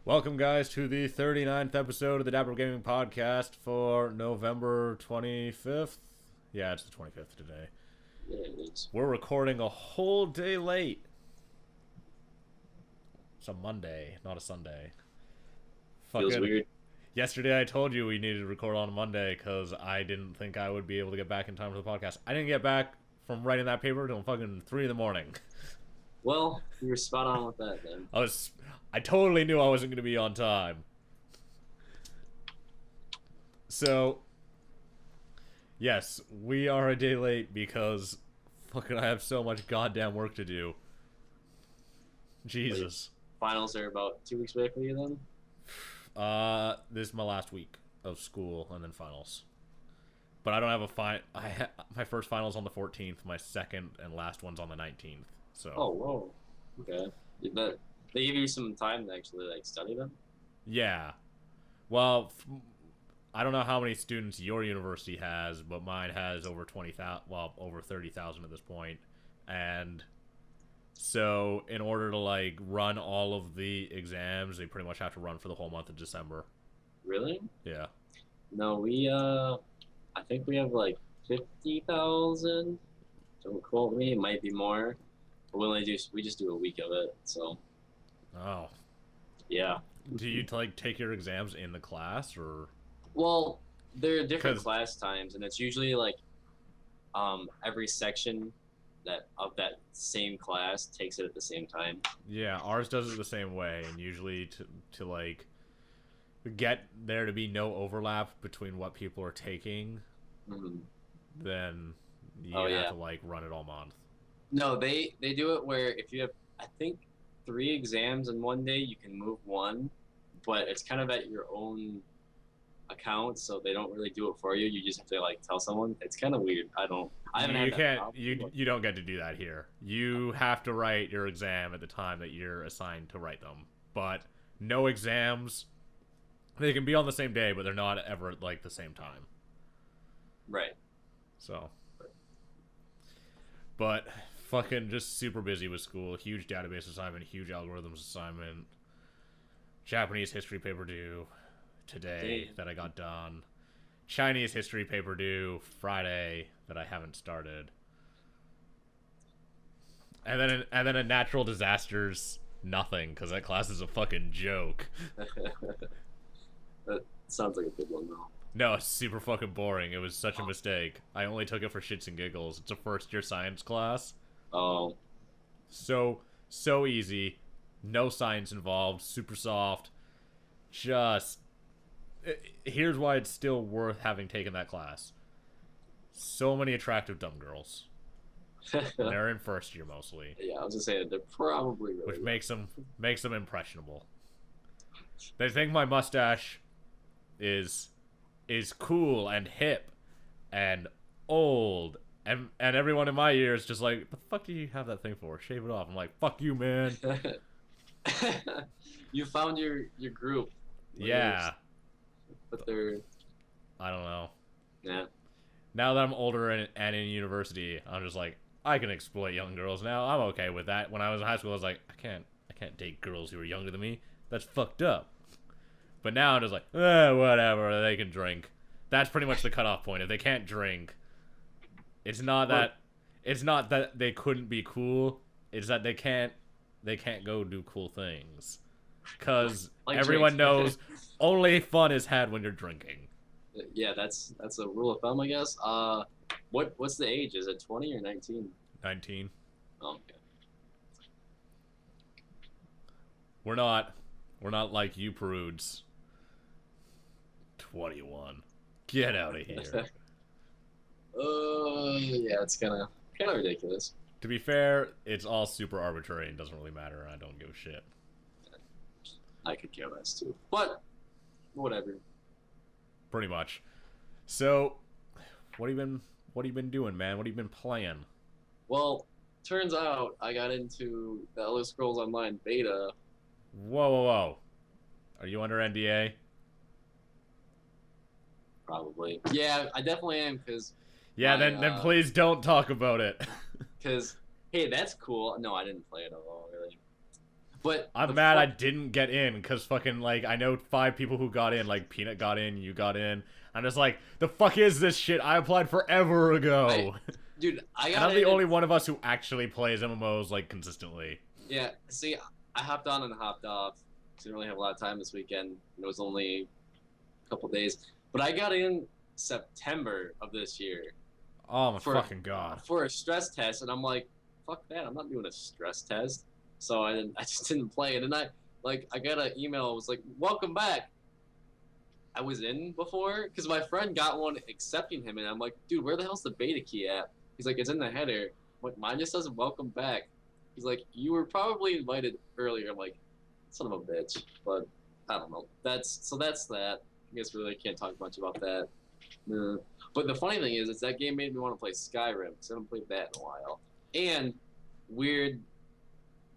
Welcome, guys, to the 39th episode of the Dapper Gaming Podcast for November 25th. Yeah, it's the 25th today. Yeah, it is. We're recording a whole day late. It's a Monday, not a Sunday. Feels weird. Yesterday I told you we needed to record on a Monday because I didn't think I would be able to get back in time for the podcast. I didn't get back from writing that paper until fucking 3 in the morning. Well, you were spot on with that then. I totally knew I wasn't going to be on time. So, yes, we are a day late because fucking I have so much goddamn work to do. Jesus. Wait, finals are about 2 weeks away for you then? This is my last week of school and then finals. But I don't have my first finals on the 14th, my second and last one's on the 19th. So. Oh, whoa. Okay. They give you some time to actually study them? Yeah. Well, I don't know how many students your university has, but mine has over 20,000, well, over 30,000 at this point. And so in order to run all of the exams, they pretty much have to run for the whole month of December. Really? Yeah. No, I think we have 50,000. Don't quote me, it might be more. But we just do a week of it, so. Oh. Yeah. Do you take your exams in the class or? Well, there are different class times, and it's usually every section of that same class takes it at the same time. Yeah, ours does it the same way, and usually to get there to be no overlap between what people are taking, then you have to run it all month. No, they do it where if you have, I think, 3 exams in one day, you can move one, but it's kind of at your own account, so they don't really do it for you. You just have to tell someone. It's kind of weird. I haven't had that problem. You don't get to do that here. You have to write your exam at the time that you're assigned to write them. But no exams. They can be on the same day, but they're not ever at the same time. Right. So. But fucking just super busy with school. Huge database assignment, huge algorithms assignment. Japanese history paper due today that I got done. Chinese history paper due Friday that I haven't started. And then a natural disasters nothing because that class is a fucking joke. That sounds like a good one though. No, it's super fucking boring. It was such a mistake. I only took it for shits and giggles. It's a first year science class. Oh. So easy. No science involved. Super soft. Here's why it's still worth having taken that class. So many attractive dumb girls. They're in first year mostly. Yeah, I was just saying they're probably really which makes them impressionable. They think my mustache is cool and hip and old, and everyone in my year is just like, what the fuck do you have that thing for? Shave it off. I'm like, fuck you, man. You found your group. Yeah. But they're... I don't know. Yeah. Now that I'm older and in university, I'm just like, I can exploit young girls now. I'm okay with that. When I was in high school, I was like, I can't date girls who are younger than me. That's fucked up. But now I'm just like, whatever, they can drink. That's pretty much the cutoff point. If they can't drink, it's not that they couldn't be cool. It's that they can't go do cool things. Because everyone knows only fun is had when you're drinking. Yeah, that's a rule of thumb, I guess. What's the age? Is it 20 or 19? 19. Oh, okay. We're not like you prudes. 21. Get out of here. Yeah, it's kind of ridiculous. To be fair, it's all super arbitrary and doesn't really matter, and I don't give a shit. I could care less too, but whatever. Pretty much. So, what have you been doing, man? What have you been playing? Well, turns out I got into the Elder Scrolls Online beta. Whoa. Are you under NDA? Probably. Yeah, I definitely am, because... Yeah, then please don't talk about it. Because, hey, that's cool. No, I didn't play it at all, really. But I'm mad I didn't get in because fucking like I know 5 people who got in. Like Peanut got in, you got in. I'm just like, the fuck is this shit? I applied forever ago. Dude, I And got I'm the in. only one of us who actually plays MMOs like consistently. Yeah, see, I hopped on and hopped off. Didn't really have a lot of time this weekend. It was only a couple days, but I got in September of this year Oh my for fucking god. for a stress test, and I'm like, fuck that, I'm not doing a stress test. So I just didn't play, and then I got an email. It was like, welcome back. I was in before because my friend got one accepting him, and I'm like, dude, where the hell's the beta key at? He's like, it's in the header. I'm like, mine just says welcome back. He's like, you were probably invited earlier. I'm like, son of a bitch. But I don't know. That's that. I guess we really can't talk much about that. But the funny thing is that game made me want to play Skyrim because I haven't played that in a while. And weird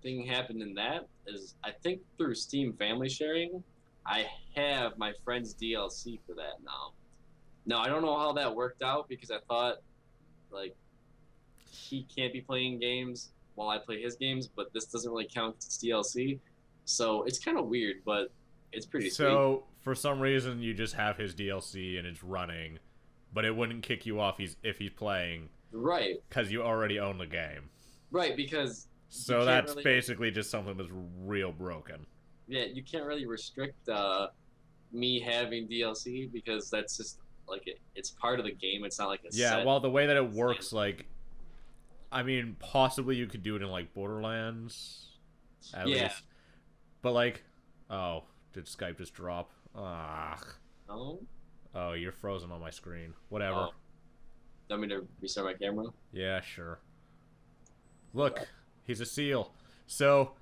thing happened in that is I think through Steam Family Sharing, I have my friend's DLC for that now. Now I don't know how that worked out because I thought like he can't be playing games while I play his games, but this doesn't really count as DLC. So it's kind of weird, but it's pretty sweet. So for some reason you just have his DLC and it's running, but it wouldn't kick you off if he's playing. Right. Because you already own the game. Right, because so that's really, basically just something that's real broken. Yeah, you can't really restrict me having DLC because that's just like it's part of the game. It's not like a yeah. Well, the way that it works, like, I mean, possibly you could do it in like Borderlands, at least. But like, oh, did Skype just drop? Ah. Oh. Oh, you're frozen on my screen. Whatever. Oh. Want me to restart my camera? Yeah, sure. Look, he's a seal. So,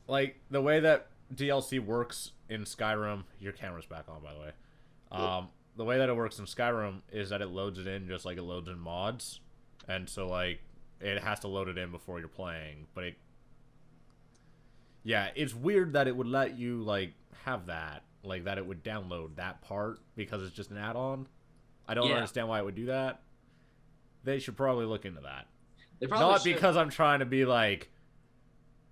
like, the way that DLC works in Skyrim, your camera's back on, by the way. The way that it works in Skyrim is that it loads it in just like it loads in mods, and so like it has to load it in before you're playing. But yeah, it's weird that it would let you like have that, like that it would download that part because it's just an add-on. I don't understand why it would do that. They should probably look into that. They probably Not should. Because I'm trying to be like,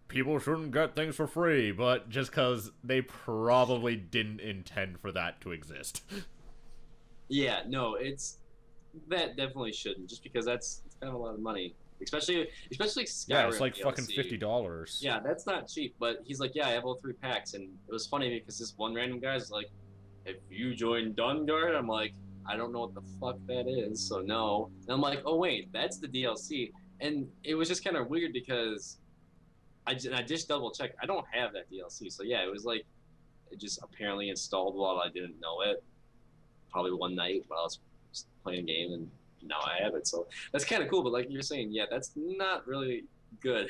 people shouldn't get things for free, but just because they probably didn't intend for that to exist. Yeah, no, that definitely shouldn't, just because it's kind of a lot of money, especially Skyrim. Yeah, it's like DLC. fucking $50. Yeah, that's not cheap. But he's like, yeah, I have all 3 packs, and it was funny because this one random guy's like, if you join Dungard, I'm like, I don't know what the fuck that is, so no. And I'm like, oh wait, that's the DLC, and it was just kind of weird because I just double checked. I don't have that DLC, so yeah, it was like it just apparently installed while I didn't know it. Probably one night while I was just playing a game, and now I have it. So that's kind of cool. But like you're saying, yeah, that's not really good.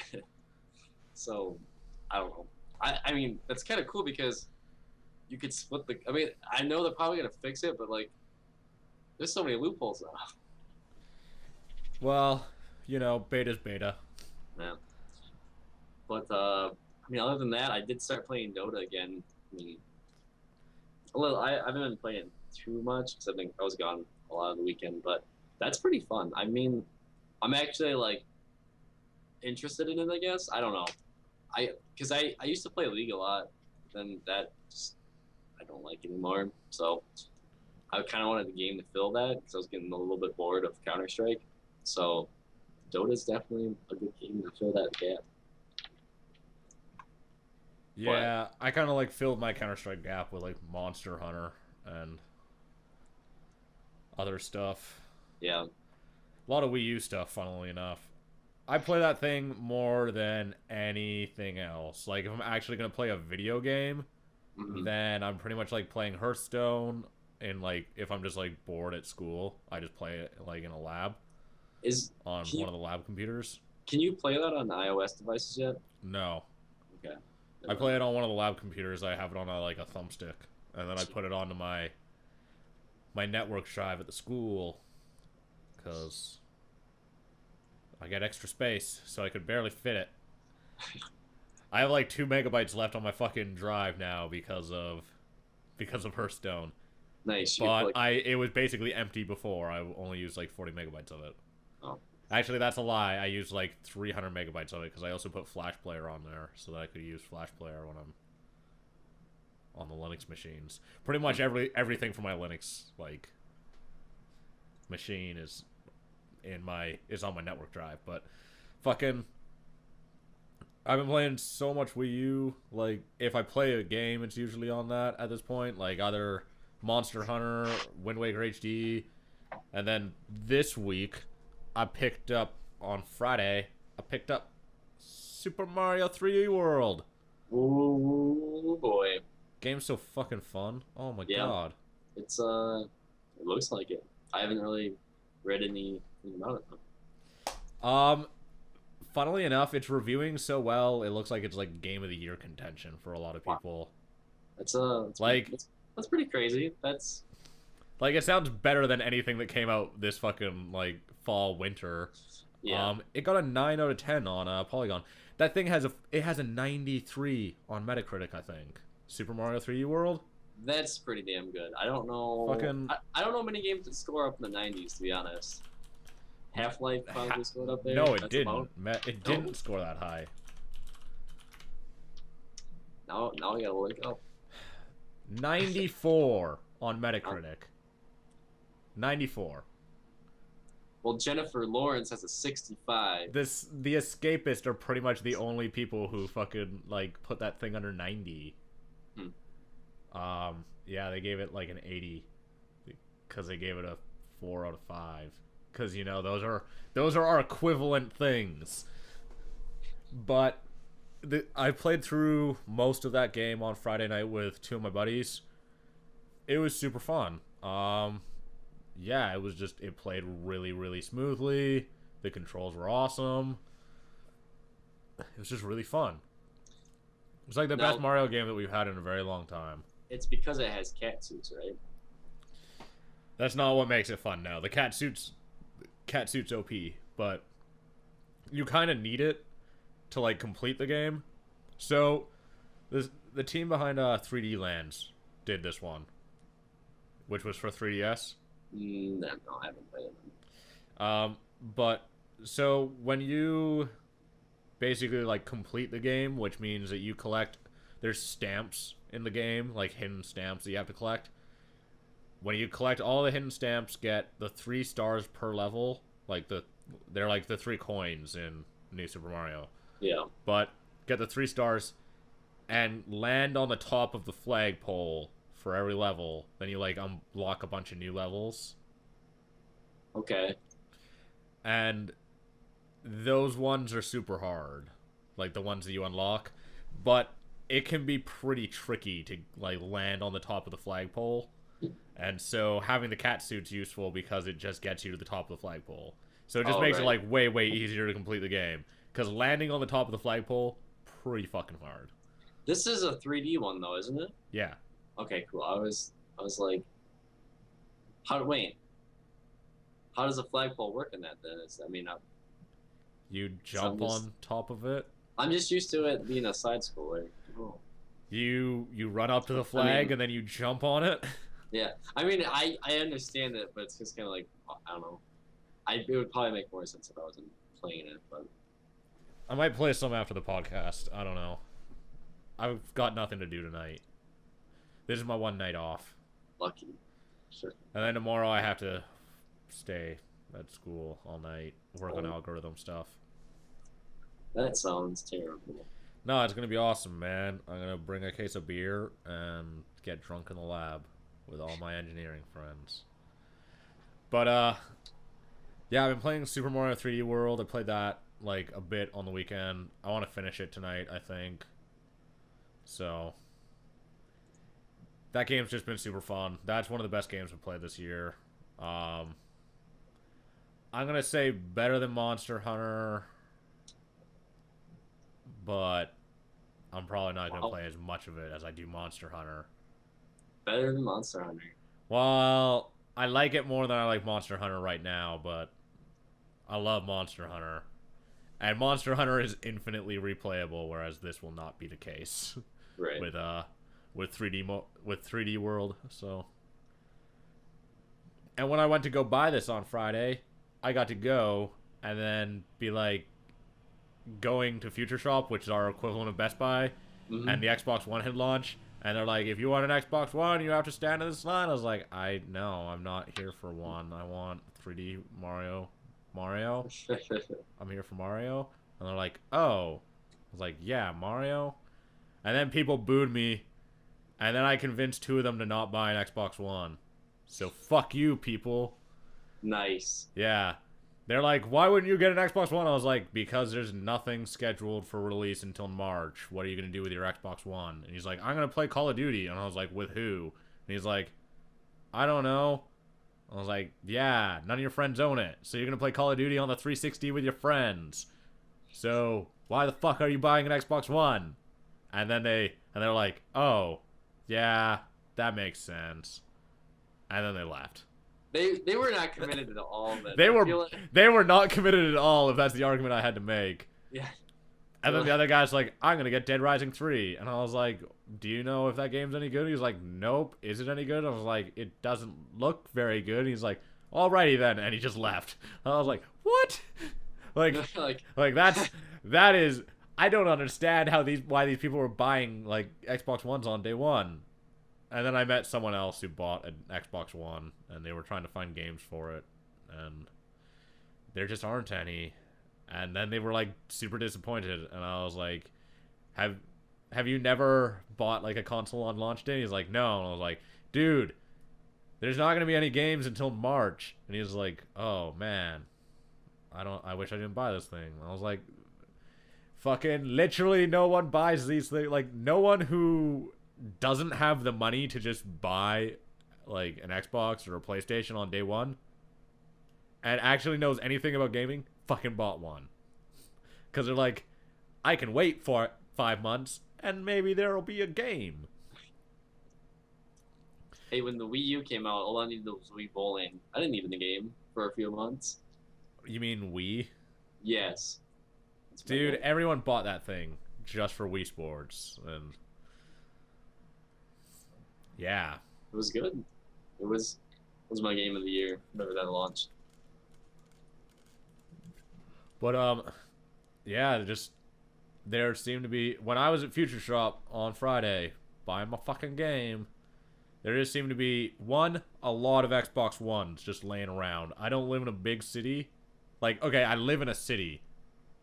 So I don't know. I mean, that's kind of cool because you could split the. I mean, I know they're probably gonna fix it, but like, there's so many loopholes now. Well, you know, beta's beta. Yeah. But I mean, other than that, I did start playing Dota again. I mean, I haven't been playing too much because I was gone a lot of the weekend, but that's pretty fun. I mean, I'm actually like interested in it, I guess. I don't know. Because I used to play League a lot, then that just, I don't like anymore. So I kind of wanted the game to fill that because I was getting a little bit bored of Counter-Strike. So Dota's definitely a good game to fill that gap. Yeah, I kind of like filled my Counter-Strike gap with like Monster Hunter and other stuff. Yeah. A lot of Wii U stuff, funnily enough. I play that thing more than anything else. Like, if I'm actually going to play a video game, then I'm pretty much like playing Hearthstone. And like, if I'm just like bored at school, I just play it like in a lab. On one of the lab computers. Can you play that on iOS devices yet? No. Okay. I play it on one of the lab computers. I have it on like a thumbstick, and then I put it onto my network drive at the school, because I get extra space, so I could barely fit it. I have like 2 megabytes left on my fucking drive now because of Hearthstone. Nice. But it was basically empty before. I only used like 40 megabytes of it. Oh, Actually, that's a lie. I use like 300 megabytes of it because I also put Flash Player on there so that I could use Flash Player when I'm on the Linux machines. Pretty much everything from my Linux like machine is on my network drive. But fucking, I've been playing so much Wii U. Like, if I play a game, it's usually on that at this point. Like, either Monster Hunter, Wind Waker HD, and then this week, I picked up on Friday. I picked up Super Mario 3D World. Ooh boy, Game's so fucking fun. Oh my yeah. god. It's it looks like it. I haven't really read anything about it though. Funnily enough, it's reviewing so well. It looks like it's like game of the year contention for a lot of people. That's Like, that's pretty crazy. That's like, it sounds better than anything that came out this fucking like fall winter. yeah. It got a 9 out of 10 on Polygon. That thing has a 93 on Metacritic, I think. Super Mario 3D World. That's pretty damn good. I don't know. Fucking. I don't know many games that score up in the 90s, to be honest. Half-Life probably scored up there. No, it That's didn't. about- It didn't score that high. Now we gotta look up. 94 on Metacritic. 94. Well, Jennifer Lawrence has a 65. The Escapists are pretty much the only people who fucking like put that thing under 90. Yeah, they gave it like an 80 because they gave it a 4 out of 5. Because, you know, those are our equivalent things. But I played through most of that game on Friday night with two of my buddies. It was super fun. Yeah, it played really, really smoothly. The controls were awesome. It was just really fun. It was like the best Mario game that we've had in a very long time. It's because it has cat suits, right? That's not what makes it fun, no. The cat suit's OP, but you kind of need it to like complete the game. So the team behind 3D Lands did this one, which was for 3DS. No, I haven't played it. But so when you basically like complete the game, which means that you collect, there's stamps in the game, like hidden stamps that you have to collect. When you collect all the hidden stamps, get the 3 stars per level. They're like the 3 coins in New Super Mario. Yeah. But get the 3 stars and land on the top of the flagpole for every level. Then you like unlock a bunch of new levels. Okay. And those ones are super hard, like the ones that you unlock. But it can be pretty tricky to like land on the top of the flagpole. And so having the cat suit's useful because it just gets you to the top of the flagpole. So it just makes it like way, way easier to complete the game. Because landing on the top of the flagpole, pretty fucking hard. This is a 3D one though, isn't it? Yeah. Okay, cool. I was like, how does a flagpole work in that then? You jump on top of it. I'm just used to it being a side scroller. Oh. You run up to the flag and then you jump on it. Yeah, I understand it, but it's just kind of like, I don't know. It would probably make more sense if I wasn't playing it, but I might play some after the podcast. I don't know. I've got nothing to do tonight. This is my one night off. Lucky. Sure. And then tomorrow I have to stay at school all night, work on algorithm stuff. That sounds terrible. No, it's gonna be awesome, man. I'm gonna bring a case of beer and get drunk in the lab with all my engineering friends. But yeah, I've been playing Super Mario 3D World. I played that like a bit on the weekend. I want to finish it tonight, I think. So that game's just been super fun. That's one of the best games I've played this year. I'm gonna say better than Monster Hunter, but I'm probably not gonna play as much of it as I do Monster Hunter. Better than Monster Hunter. Well, I like it more than I like Monster Hunter right now, but I love Monster Hunter. And Monster Hunter is infinitely replayable, whereas this will not be the case. Right. With 3D World, so. And when I went to go buy this on Friday, I got to go and then be like going to Future Shop, which is our equivalent of Best Buy, and the Xbox One had launched, and they're like, if you want an Xbox One, you have to stand in this line. I was like, I'm not here for one. I want 3D Mario. I'm here for Mario. And they're like, oh. I was like, yeah, Mario. And then people booed me, and then I convinced 2 of them to not buy an Xbox One. So fuck you, people. Nice. Yeah. They're like, why wouldn't you get an Xbox One? I was like, because there's nothing scheduled for release until March. What are you going to do with your Xbox One? And he's like, I'm going to play Call of Duty. And I was like, with who? And he's like, I don't know. I was like, yeah, none of your friends own it. So you're going to play Call of Duty on the 360 with your friends. So why the fuck are you buying an Xbox One? And then they're like, oh, yeah, that makes sense. And then they left. They were not committed at all. They were not committed at all, if that's the argument I had to make. Yeah. And then the other guy's like, I'm going to get Dead Rising 3. And I was like, do you know if that game's any good? He's like, nope. Is it any good? I was like, it doesn't look very good. And he's like, alrighty then. And he just left. And I was like, what? That is, I don't understand why these people were buying, like, Xbox Ones on day one. And then I met someone else who bought an Xbox One, and they were trying to find games for it, and there just aren't any. And then they were like super disappointed, and I was like, "Have you never bought like a console on launch day?" He's like, "No." And I was like, "Dude, there's not gonna be any games until March." And he was like, "Oh man, I wish I didn't buy this thing." And I was like, "Fucking literally, no one buys these things. Like no one who doesn't have the money to just buy like an Xbox or a PlayStation on day one and actually knows anything about gaming fucking bought one, because they're like, I can wait for 5 months and maybe there'll be a game. Hey, when the Wii U came out, all I needed was Wii Bowling. I didn't need the game for a few months. You mean Wii? Yes. Dude, everyone bought that thing just for Wii Sports, and yeah, it was good. It was my game of the year whenever that launched. But yeah, there seemed to be, when I was at Future Shop on Friday buying my fucking game, there just seemed to be a lot of Xbox Ones just laying around. I don't live in a big city. Like, okay, I live in a city.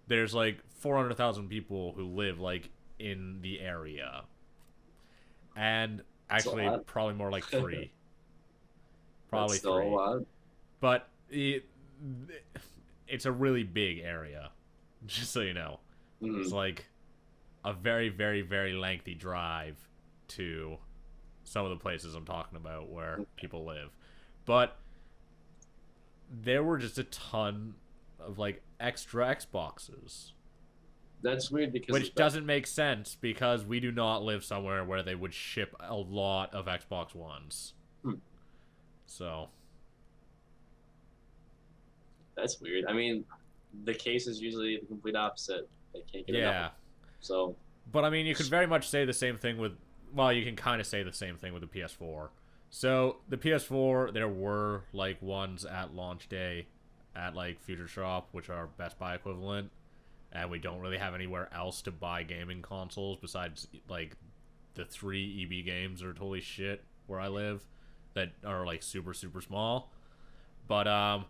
There's like 400,000 people who live like in the area, and actually probably more like 3. Probably That's still 3. A lot. But it's a really big area, just so you know. It's like a very, very, very lengthy drive to some of the places I'm talking about where people live. But there were just a ton of like extra Xboxes. That's weird because which doesn't make sense, because we do not live somewhere where they would ship a lot of Xbox Ones. So that's weird. I mean, the case is usually the complete opposite. They can't get enough. So, but I mean, you could very much say the same thing with, well, you can kind of say the same thing with the PS4. So the PS4, there were like ones at launch day at like Future Shop, which are Best Buy equivalent, and we don't really have anywhere else to buy gaming consoles besides like the 3 EB games are totally shit where I live that are like super, super small. But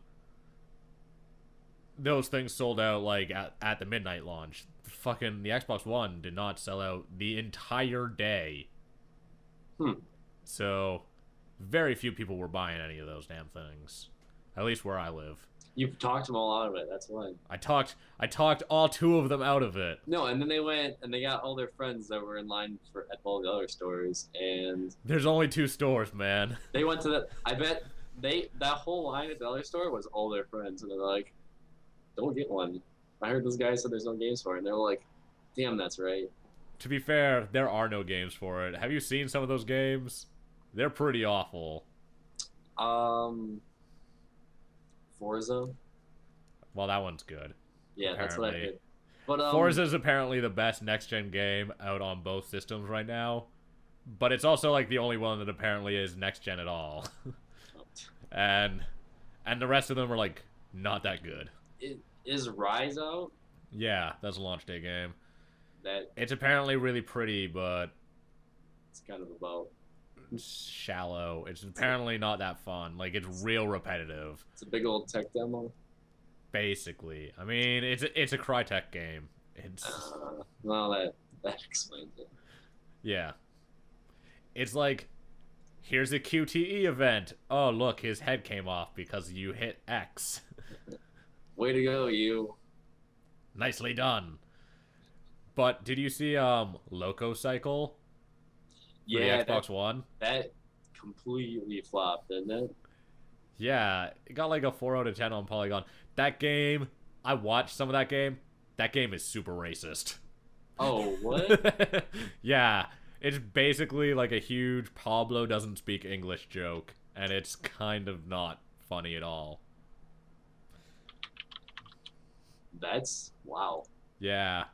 those things sold out like at the midnight launch. Fucking the Xbox One did not sell out the entire day. So very few people were buying any of those damn things, at least where I live. You've talked them all out of it. That's why. I talked all 2 of them out of it. No, and then they went and they got all their friends that were in line at all the other stores, and there's only 2 stores, man. They went to I bet that whole line at the other store was all their friends, and they're like, "Don't get one." I heard this guy said there's no games for it, and they're like, "Damn, that's right." To be fair, there are no games for it. Have you seen some of those games? They're pretty awful. Forza. Well, that one's good. Yeah, apparently. That's what I did. But Forza is apparently the best next-gen game out on both systems right now, but it's also like the only one that apparently is next-gen at all. and the rest of them are like not that good. Is Rise out? Yeah, that's a launch day game. That It's apparently really pretty, but it's kind of about. shallow. It's apparently not that fun. Like, it's real repetitive. It's a big old tech demo. Basically, I mean, it's a Crytek game. It's Well, that explains it. yeah. It's like, here's a QTE event. Oh, look, his head came off because you hit X. Way to go, you. Nicely done. But did you see Loco Cycle for Yeah, the Xbox One? that completely flopped, didn't it? Yeah, it got like a 4 out of 10 on Polygon. That game, I watched some of that game. That game is super racist. Oh, what? Yeah, it's basically like a huge Pablo doesn't speak English joke, and it's kind of not funny at all. That's wow. Yeah.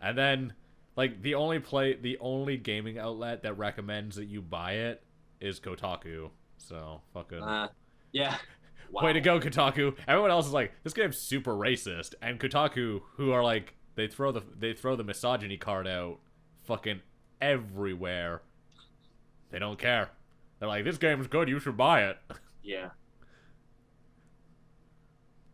And then like the only gaming outlet that recommends that you buy it is Kotaku. So, fucking Yeah. Wow. way to go, Kotaku. Everyone else is like, this game's super racist, and Kotaku, who are like, they throw the misogyny card out fucking everywhere. They don't care. They're like, this game's good, you should buy it. Yeah.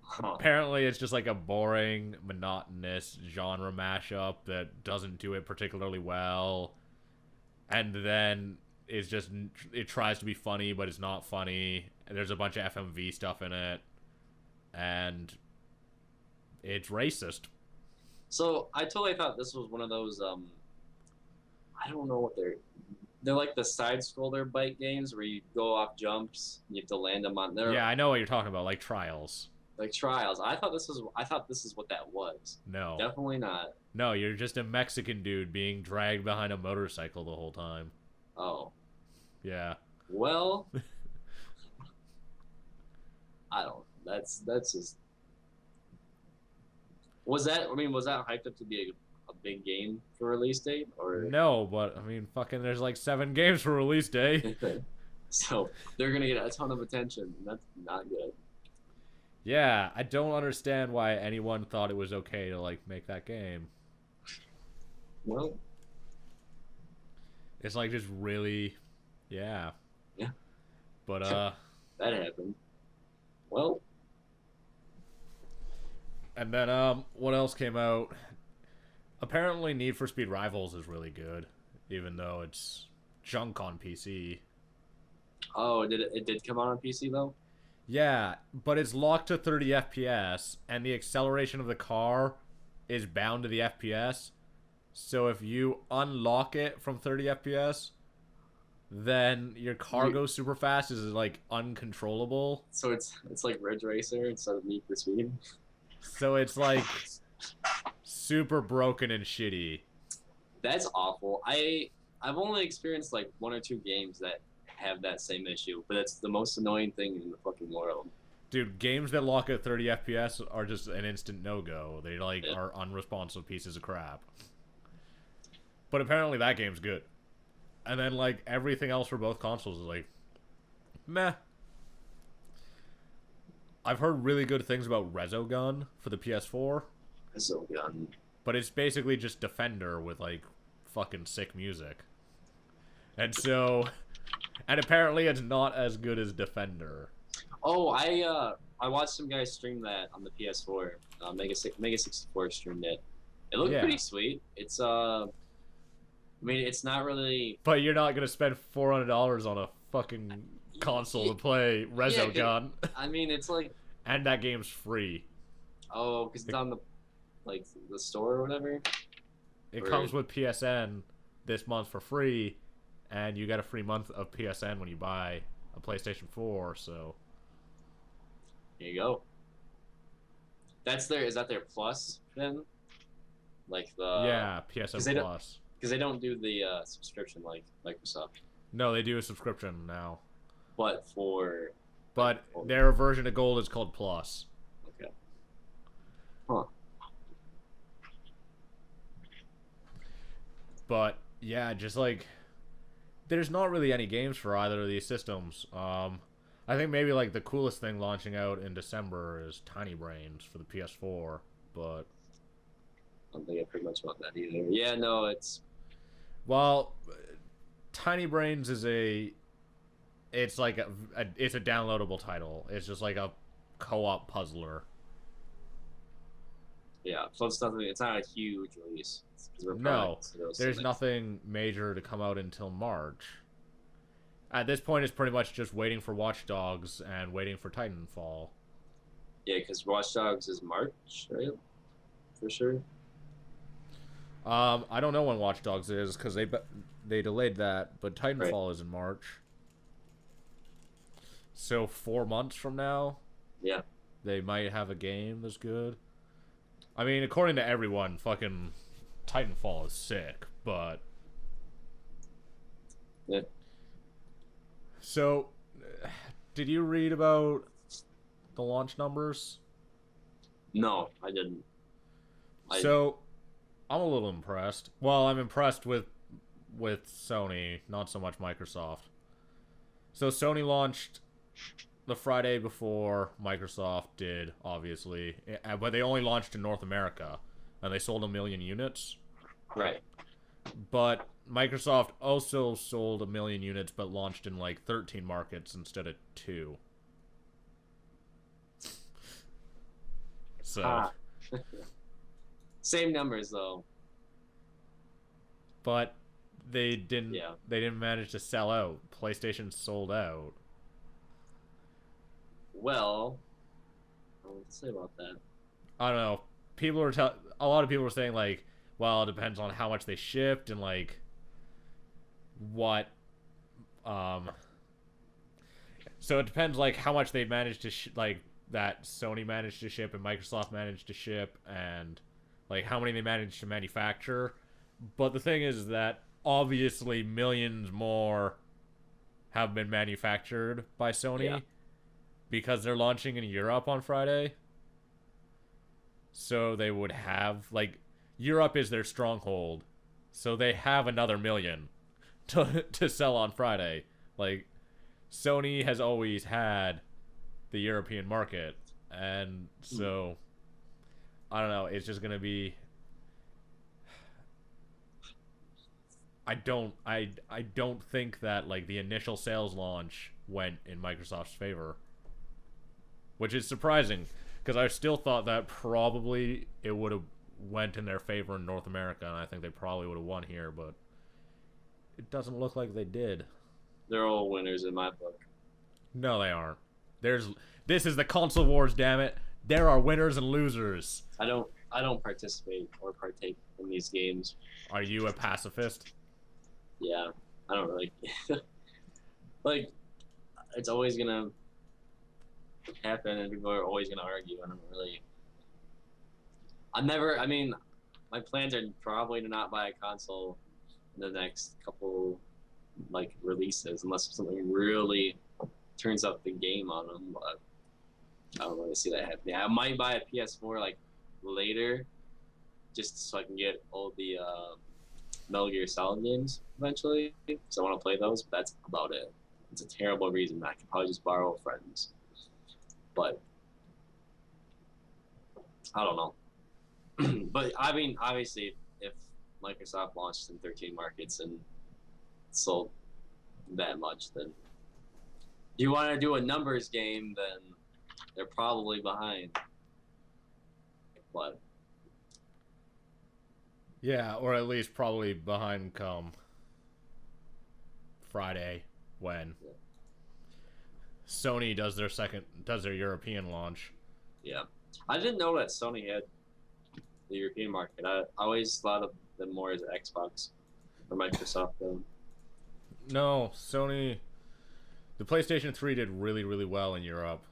Huh. Apparently, it's just like a boring, monotonous genre mashup that doesn't do it particularly well. And then it tries to be funny, but it's not funny. And there's a bunch of FMV stuff in it. And it's racist. So I totally thought this was one of those I don't know what they're like the side scroller bike games where you go off jumps and you have to land them on there. Yeah, I know what you're talking about, like Trials. Like Trials. I thought this is what that was. No. Definitely not. No, you're just a Mexican dude being dragged behind a motorcycle the whole time. Oh. Yeah. Well, I don't. That's just. Was that hyped up to be a big game for release date or No, but I mean, fucking, there's like 7 games for release day. So they're gonna get a ton of attention. And that's not good. Yeah, I don't understand why anyone thought it was okay to like make that game. Well, It's like just really, yeah. Yeah. But that happened. Well, and then what else came out? Apparently, Need for Speed Rivals is really good, even though it's junk on PC. oh, it did come out on PC though? Yeah, but it's locked to 30 FPS, and the acceleration of the car is bound to the FPS. So if you unlock it from 30 FPS, then your car goes super fast, is like uncontrollable. So it's like Ridge Racer instead of Need for Speed. So it's like super broken and shitty. That's awful. I've only experienced like 1 or 2 games that have that same issue, but it's the most annoying thing in the fucking world. Dude, games that lock at 30 FPS are just an instant no-go. They like are unresponsive pieces of crap. But apparently that game's good. And then like everything else for both consoles is like meh. I've heard really good things about Resogun for the PS4, So gun. but it's basically just Defender with like fucking sick music. And so, and apparently it's not as good as Defender. Oh, I watched some guys stream that on the PS4. Mega 64 streamed it. It looked pretty sweet. It's I mean, it's not really. But you're not gonna spend $400 on a fucking console to play Resogun. I mean, it's like. And that game's free. Oh, because it's on the, like the store or whatever. It comes with PSN this month for free, and you get a free month of PSN when you buy a PlayStation 4. So. Here you go. Is that their plus then? Like the PSN Plus. Because they don't do the subscription like Microsoft. No, they do a subscription now. But their version of Gold is called Plus. Okay. Huh. But yeah, just like there's not really any games for either of these systems. I think maybe like the coolest thing launching out in December is Tiny Brains for the PS4, but I don't think I've heard much about that either. Yeah, no, it's well, Tiny Brains is it's like it's a downloadable title. It's just like a co-op puzzler. yeah. So it's nothing. It's not a huge release. No, there's nothing major to come out until March. At this point, it's pretty much just waiting for Watch Dogs and waiting for Titanfall. Yeah, because Watch Dogs is March, right? For sure. I don't know when Watch Dogs is because they delayed that, but Titanfall is in March. So 4 months from now, yeah, they might have a game that's good. I mean, according to everyone, fucking Titanfall is sick, but yeah. So, did you read about the launch numbers? No, I didn't. So, I'm a little impressed. Well, I'm impressed with Sony, not so much Microsoft. So Sony launched the Friday before Microsoft did, obviously, but they only launched in North America, and they sold 1 million units. Right. But Microsoft also sold 1 million units, but launched in like 13 markets instead of 2. So, same numbers though. But they didn't. Yeah. They didn't manage to sell out. PlayStation sold out. Well, I don't know what to say about that. I don't know. A lot of people were saying like, well, it depends on how much they shipped and like what. So it depends like how much they managed to like that Sony managed to ship and Microsoft managed to ship and like how many they managed to manufacture. But the thing is that obviously millions more have been manufactured by Sony because they're launching in Europe on Friday. So they would have like Europe is their stronghold. So they have another million to sell on Friday. Like Sony has always had the European market, and so I don't know, it's just going to be I don't think that like the initial sales launch went in Microsoft's favor, which is surprising because I still thought that probably it would have went in their favor in North America, and I think they probably would have won here, but it doesn't look like they did. They're all winners in my book. No, they aren't. This is the console wars, damn it. There are winners and losers. I don't participate or partake in these games. Are you a pacifist? Yeah, I don't really like. It's always gonna happen, and people are always gonna argue. I don't really. I mean, my plans are probably to not buy a console in the next couple like releases, unless something really turns up the game on them. But I don't really see that happening. I might buy a PS4 like later, just so I can get all the Metal Gear Solid games eventually, because I want to play those. But that's about it. It's a terrible reason. I could probably just borrow a friend's, but I don't know. But I mean, obviously, if Microsoft launched in 13 markets and sold that much, then you want to do a numbers game, then they're probably behind. But yeah, or at least probably behind come Friday when Sony does their European launch. Yeah, I didn't know that Sony had the European market. I always thought of them more as Xbox or Microsoft. No, Sony. The PlayStation 3 did really, really well in Europe.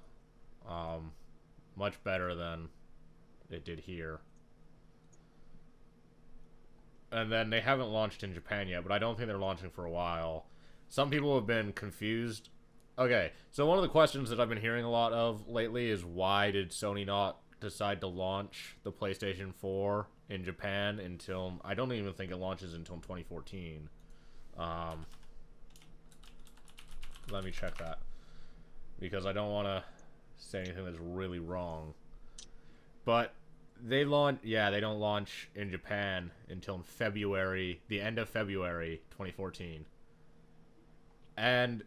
Much better than it did here. And then they haven't launched in Japan yet, but I don't think they're launching for a while. Some people have been confused. Okay, so one of the questions that I've been hearing a lot of lately is why did Sony not decide to launch the PlayStation 4 in Japan until... I don't even think it launches until 2014. Let me check that. because I don't want to say anything that's really wrong. But they launch, yeah, they don't launch in Japan until February, the end of February 2014. And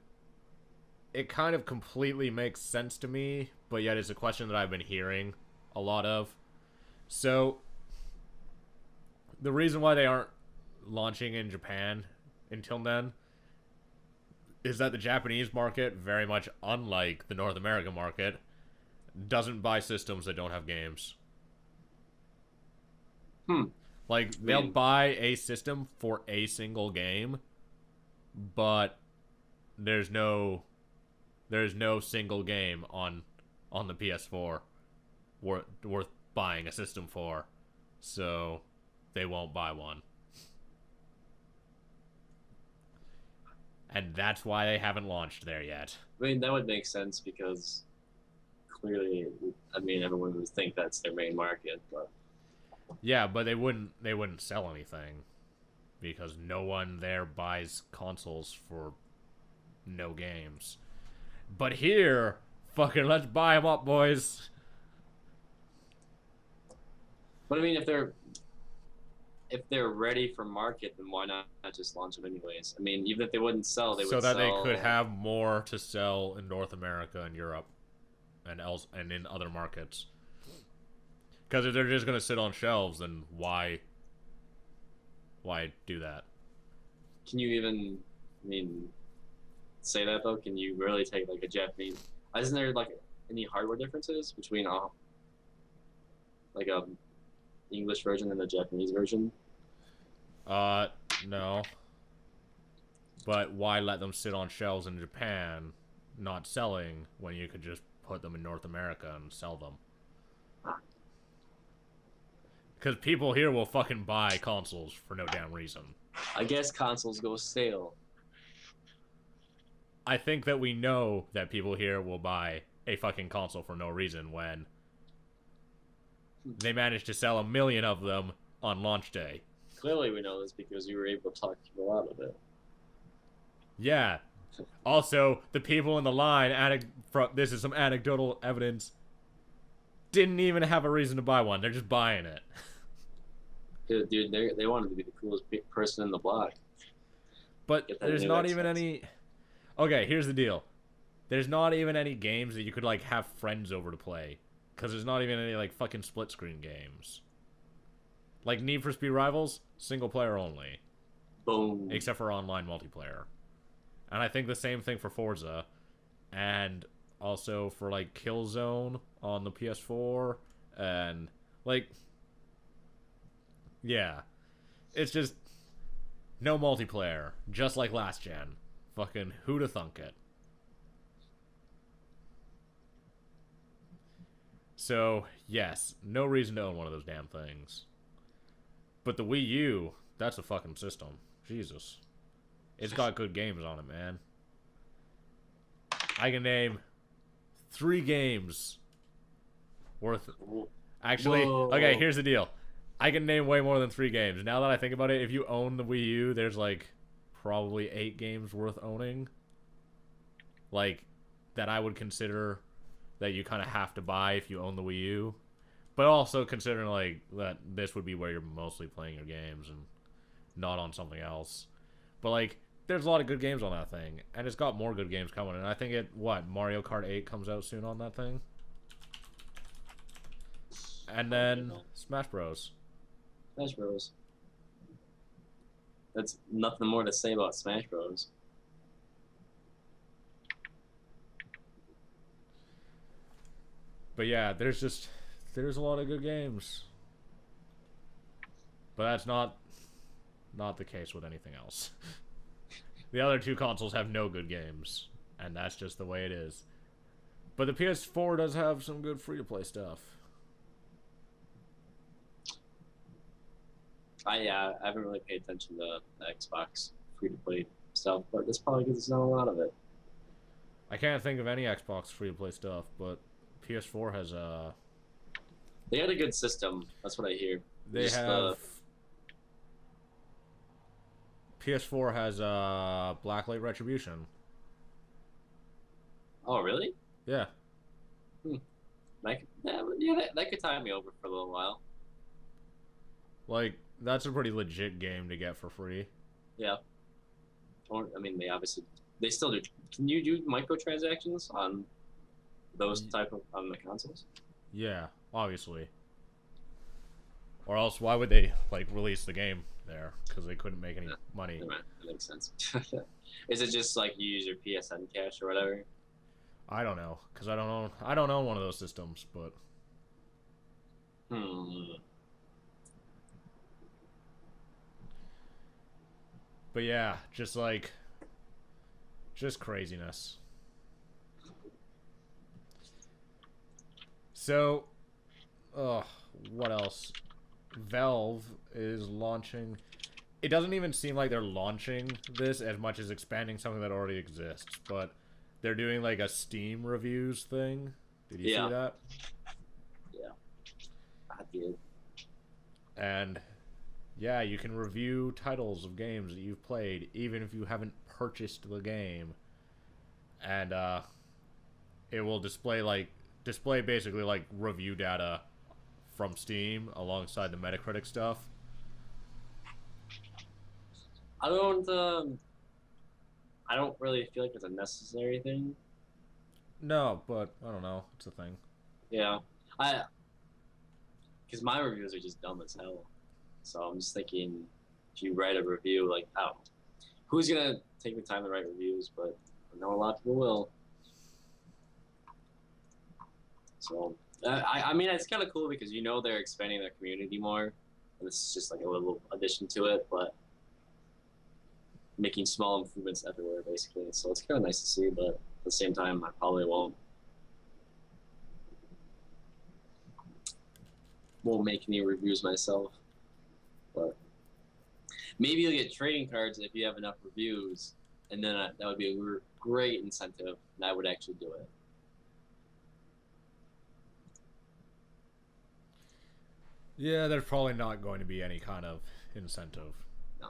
it kind of completely makes sense to me, but yet it's a question that I've been hearing a lot of. So, the reason why they aren't launching in Japan until then is that the Japanese market, very much unlike the North American market, doesn't buy systems that don't have games. Like, they'll buy a system for a single game, but there's no single game on the PS4 worth buying a system for, so they won't buy one. And that's why they haven't launched there yet. I mean, that would make sense because clearly, I mean, everyone would think that's their main market, but yeah, but they wouldn't sell anything because no one there buys consoles for no games. But here, fucking let's buy them up, boys. But I mean, if they're ready for market, then why not just launch them anyways? I mean, even if they wouldn't sell, they would so that sell... they could have more to sell in North America and Europe, and in other markets. Because if they're just gonna sit on shelves, then why do that? Can you even, I mean, say that though? Can you really take like a Japanese? Isn't there like any hardware differences between like a English version and the Japanese version? No. But why let them sit on shelves in Japan, not selling, when you could just put them in North America and sell them? Because people here will fucking buy consoles for no damn reason. I guess consoles go stale. I think that we know that people here will buy a fucking console for no reason when they managed to sell 1 million of them on launch day. Clearly we know this because you were able to talk people out of it. Yeah. Also, the people in the line, this is some anecdotal evidence, didn't even have a reason to buy one. They're just buying it. Dude, they wanted to be the coolest person in the block. But there's not even any... Okay, here's the deal. There's not even any games that you could, like, have friends over to play. Because there's not even any, like, fucking split-screen games. Like, Need for Speed Rivals, single-player only. Boom. Except for online multiplayer. And I think the same thing for Forza. And also for, like, Killzone on the PS4. And, like... Yeah. It's just... no multiplayer. Just like last gen. Fucking who'da thunk it. So, yes, no reason to own one of those damn things. But the Wii U, that's a fucking system. Jesus. It's got good games on it, man. I can name 3 games worth... Actually, okay, here's the deal. I can name way more than 3 games. Now that I think about it, if you own the Wii U, there's like probably 8 games worth owning. Like, that I would consider that you kind of have to buy if you own the Wii U. But also considering, like, that this would be where you're mostly playing your games and not on something else. But, like, there's a lot of good games on that thing. And it's got more good games coming. And I think Mario Kart 8 comes out soon on that thing. And then Smash Bros. Smash Bros. That's nothing more to say about Smash Bros. But yeah, there's a lot of good games. But that's not the case with anything else. The other 2 consoles have no good games, and that's just the way it is. But the PS4 does have some good free-to-play stuff. I haven't really paid attention to the Xbox free-to-play stuff, but that's probably because there's not a lot of it. I can't think of any Xbox free-to-play stuff, but PS4 has They had a good system. That's what I hear. They have... PS4 has Blacklight Retribution. Oh, really? Yeah, Hmm. Yeah, that could tie me over for a little while. like that's a pretty legit game to get for free. Yeah. Or, I mean, they still do. Can you do microtransactions on those Y- type of on the consoles? yeah, obviously. Or else, why would they like release the game there? Because they couldn't make any Yeah, money. never mind. That makes sense. Is it just like you use your PSN cash or whatever? I don't know, because I don't own. I don't own one of those systems, but Hmm. yeah, just like just craziness. So, what else? Valve is launching. It doesn't even seem like they're launching this as much as expanding something that already exists, but they're doing like a Steam reviews thing. Did you see Yeah. that? Yeah. I did. And yeah, you can review titles of games that you've played even if you haven't purchased the game. And it will display basically like review data from Steam alongside the Metacritic stuff. I don't. I don't really feel like it's a necessary thing. No, but I don't know. It's a thing. Yeah. I because my reviews are just dumb as hell. So I'm just thinking, if you write a review, like, oh, who's gonna take the time to write reviews? But I know a lot of people will. So I mean, it's kind of cool because they're expanding their community more, and this is just like a little addition to it, but making small improvements everywhere basically. So it's kind of nice to see, but at the same time, I probably won't make any reviews myself. But maybe you'll get trading cards if you have enough reviews, and then that would be a great incentive, and I would actually do it. Yeah, there's probably not going to be any kind of incentive No,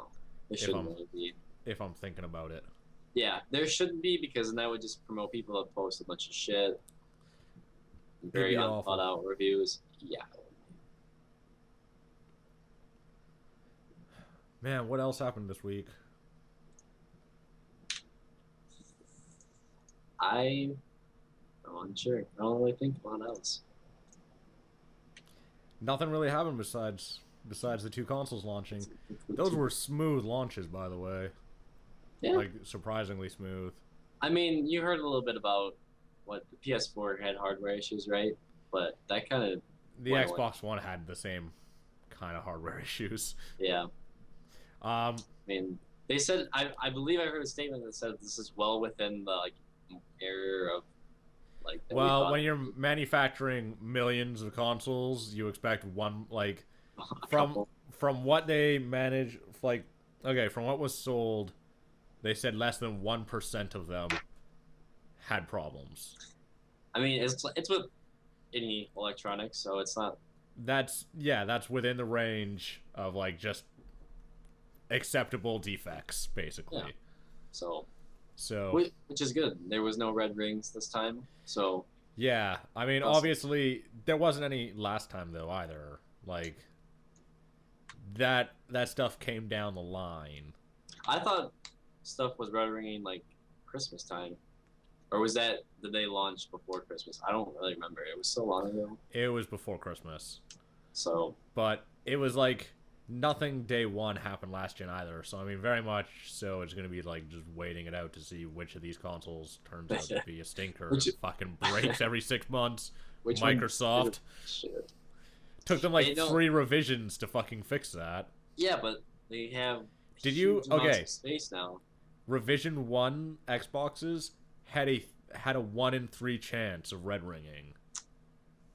there if shouldn't I'm really be. if I'm thinking about it. Yeah, there shouldn't be because then that would just promote people that post a bunch of shit, It'd very be unthought awful. out reviews. Yeah, Man, what else happened this week? I'm unsure. I don't really think about else. Nothing really happened besides the two consoles launching. Those were smooth launches, by the way. Yeah, Like surprisingly smooth. I mean, you heard a little bit about what the PS4 had hardware issues, right? But that kind of The went away. Xbox One had the same kind of hardware issues. Yeah, Um, I mean, they said I believe I heard a statement that said this is well within the like area of like that we well, thought when you're manufacturing millions of consoles, you expect one like a from couple. from what they manage like okay, from what was sold, they said less than 1% of them had problems. I mean, it's with any electronics, so it's not. That's within the range of like just acceptable defects Yeah. basically. So So, which is good. There was no red rings this time, so yeah, I mean plus, obviously there wasn't any last time though either. Like that stuff came down the line. I thought stuff was red ringing like Christmas time, or was that the day launched before Christmas? I don't really remember. It was so long ago. It was before Christmas. So But it was like nothing day one happened last gen either. So I mean, very much so it's gonna be like just waiting it out to see which of these consoles turns out to be a stinker which and fucking breaks every 6 months. which Microsoft shit. took them They like don't. 3 revisions to fucking fix that. Yeah, but they have Did you huge amounts okay? of space now. Revision 1 Xboxes had a 1 in 3 chance of red ringing.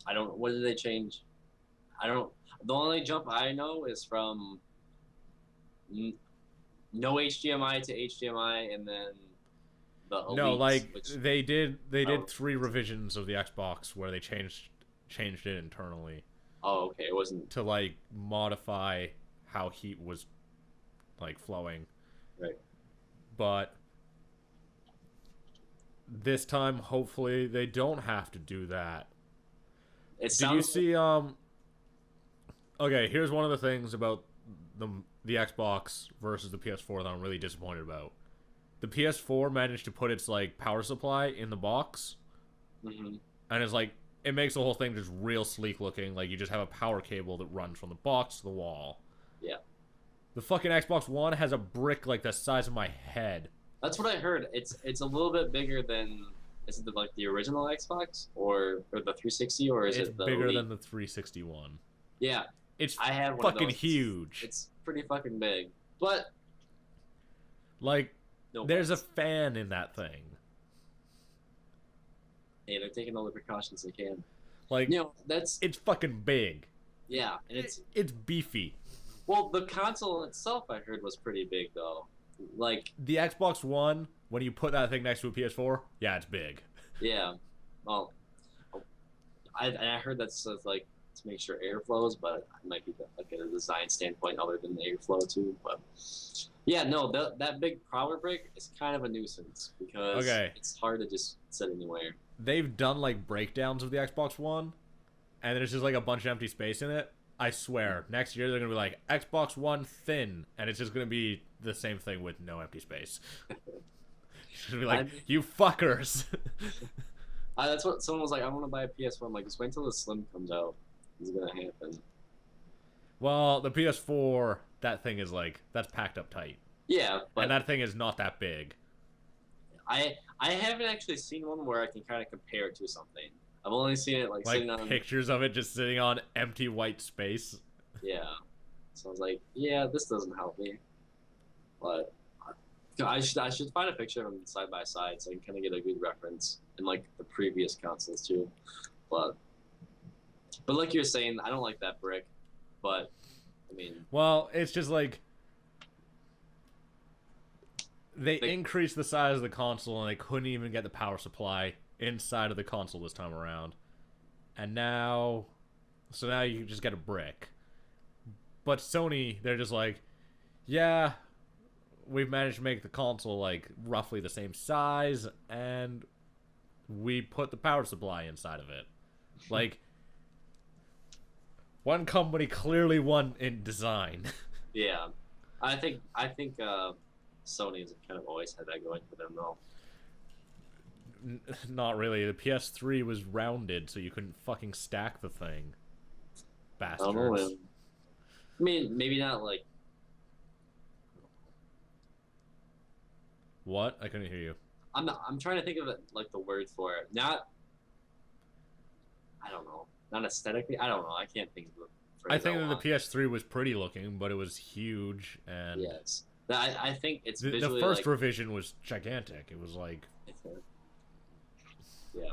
I don't. What did they change? I don't. The only jump I know is from no HDMI to HDMI, and then the Elite, No, like which they did oh, 3 revisions of the Xbox where they changed it internally oh okay, it wasn't to like modify how heat was like flowing. right. But this time, hopefully, they don't have to do that. It Did you sounds see? Okay, here's one of the things about the Xbox versus the PS4 that I'm really disappointed about. The PS4 managed to put its like power supply in the box, mm-hmm. and it's like it makes the whole thing just real sleek looking. Like you just have a power cable that runs from the box to the wall. Yeah. The fucking Xbox One has a brick like the size of my head. That's what I heard. It's a little bit bigger than is it like the original Xbox or the 360 or is It's it the bigger Elite? than the 361. Yeah, It's I have one fucking of those. huge. It's pretty fucking big, but Like, no. there's a buts. fan in that thing. Hey, they're taking all the precautions they can. Like, That's it's fucking big. yeah, and It's beefy. well, the console itself I heard was pretty big though. Like, The Xbox One, when you put that thing next to a PS4, yeah, it's big. yeah, well, I heard that's like to make sure air flows, but it might be like a design standpoint other than the airflow too. But yeah, no, that big power brick is kind of a nuisance because it's hard to just sit anywhere. They've done, like, breakdowns of the Xbox One, and there's just, like, a bunch of empty space in it. I swear, next year they're going to be like, Xbox One thin, and it's just going to be the same thing with no empty space. It's going to be like, you fuckers! That's what someone was like, I want to buy a PS4. I'm like, just wait until the Slim comes out. It's going to happen. Well, the PS4, that thing is, like, that's packed up tight. Yeah, but And that thing is not that big. I haven't actually seen one where I can kind of compare it to something. I've only seen it like sitting on pictures of it just sitting on empty white space. Yeah. So I was like, yeah, this doesn't help me. But I should find a picture of them side by side so I can kind of get a good reference in like the previous consoles too. But like you're saying, I don't like that brick. But I mean, well, it's just like they increased the size of the console and they couldn't even get the power supply inside of the console this time around. And now you just get a brick. But Sony, they're just like, yeah, we've managed to make the console like roughly the same size and we put the power supply inside of it. Like, one company clearly won in design. Yeah. I think Sony has kind of always had that going for them though. Not really. The PS3 was rounded, so you couldn't fucking stack the thing. Bastards. I don't know, man. I mean, maybe not like. What? I couldn't hear you. I'm trying to think of it like the word for it. Not. I don't know. Not aesthetically. I don't know. I can't think of it. I think that the PS3 was pretty looking, but it was huge and. Yes. I think it's the visually first like, revision was gigantic. It was like. Yeah.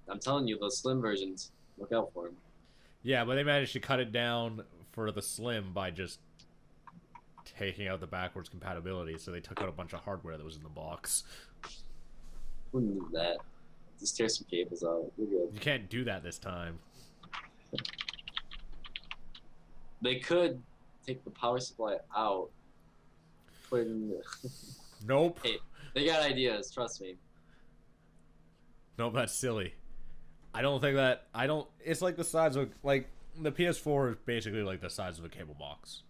I'm telling you, those slim versions, look out for them. Yeah, but they managed to cut it down for the Slim by just taking out the backwards compatibility, so they took out a bunch of hardware that was in the box. Wouldn't do that. Just tear some cables out. We're good. You can't do that this time. They could take the power supply out. Put it in the... Nope. Hey, they got ideas, trust me. Nope, that's silly. I don't think that... It's like the size of... Like, the PS4 is basically like the size of a cable box.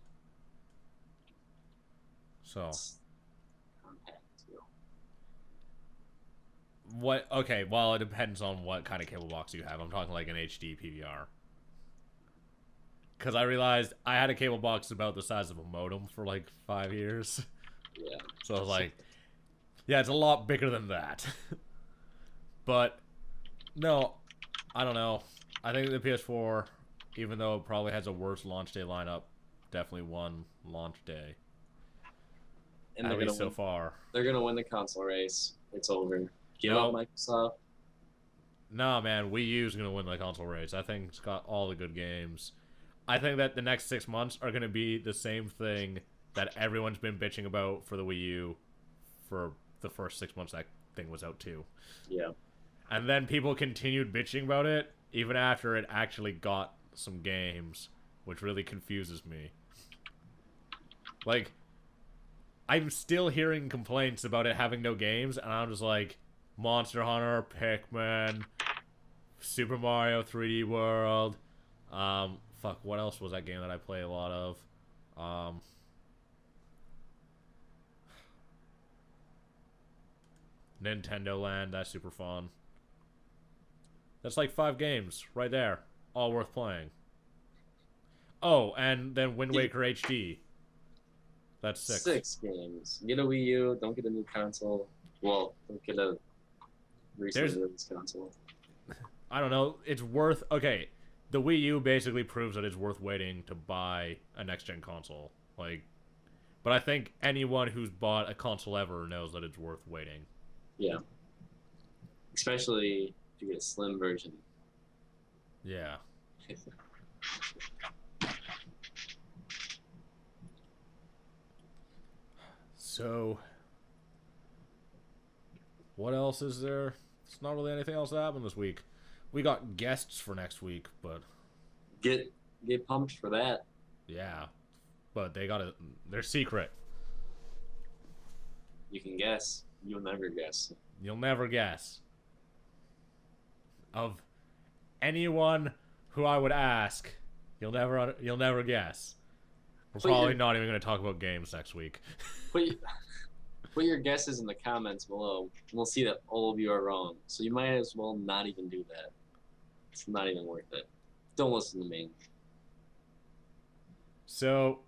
So... What? Okay, well, it depends on what kind of cable box you have. I'm talking like an HD PVR. Because I realized I had a cable box about the size of a modem for like 5 years. Yeah. So I was like, yeah, it's a lot bigger than that. But, no, I don't know. I think the PS4, even though it probably has a worse launch day lineup, definitely won launch day. And at least so far. They're going to win the console race. It's over. Give up Microsoft. Nah, man, Wii U's going to win the console race. I think it's got all the good games. I think that the next 6 months are going to be the same thing that everyone's been bitching about for the Wii U for the first 6 months that thing was out too. Yeah. And then people continued bitching about it even after it actually got some games, which really confuses me. Like, I'm still hearing complaints about it having no games, and I'm just like, Monster Hunter, Pikmin, Super Mario 3D World. Fuck, what else was that game that I play a lot of? Nintendo Land, that's super fun. That's like 5 games right there, all worth playing. Oh, and then Wind Waker HD. That's 6. 6 games. Get a Wii U. Don't get a new console. Well, don't get a recently released console. I don't know. It's worth... Okay, the Wii U basically proves that it's worth waiting to buy a next-gen console. Like, but I think anyone who's bought a console ever knows that it's worth waiting. Yeah. Especially if you get a slim version. Yeah. So, what else is there? It's not really anything else that happened this week. We got guests for next week, but Get pumped for that. yeah, but they're secret. You can guess. You'll never guess. You'll never guess. Of anyone who I would ask, you'll never guess. We're probably not even going to talk about games next week. Put your guesses in the comments below. We'll see that all of you are wrong. So you might as well not even do that. It's not even worth it. Don't listen to me. So,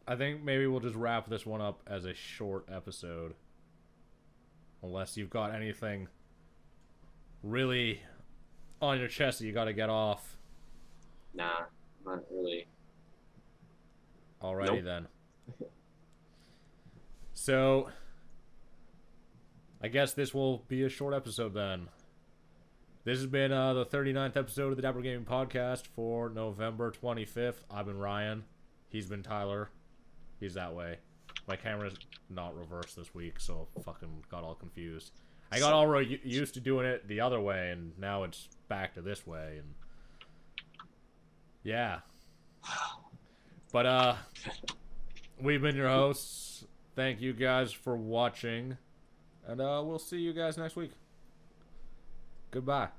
I think maybe we'll just wrap this one up as a short episode. Unless you've got anything really on your chest that you got to get off. Nah, not really. Alrighty then. So, I guess this will be a short episode then. This has been the 39th episode of the Dapper Gaming Podcast for November 25th. I've been Ryan. He's been Tyler. He's that way. My camera's not reversed this week, so fucking got all confused. I got all used to doing it the other way, and now it's back to this way, and yeah. But we've been your hosts. Thank you guys for watching, and we'll see you guys next week. Goodbye.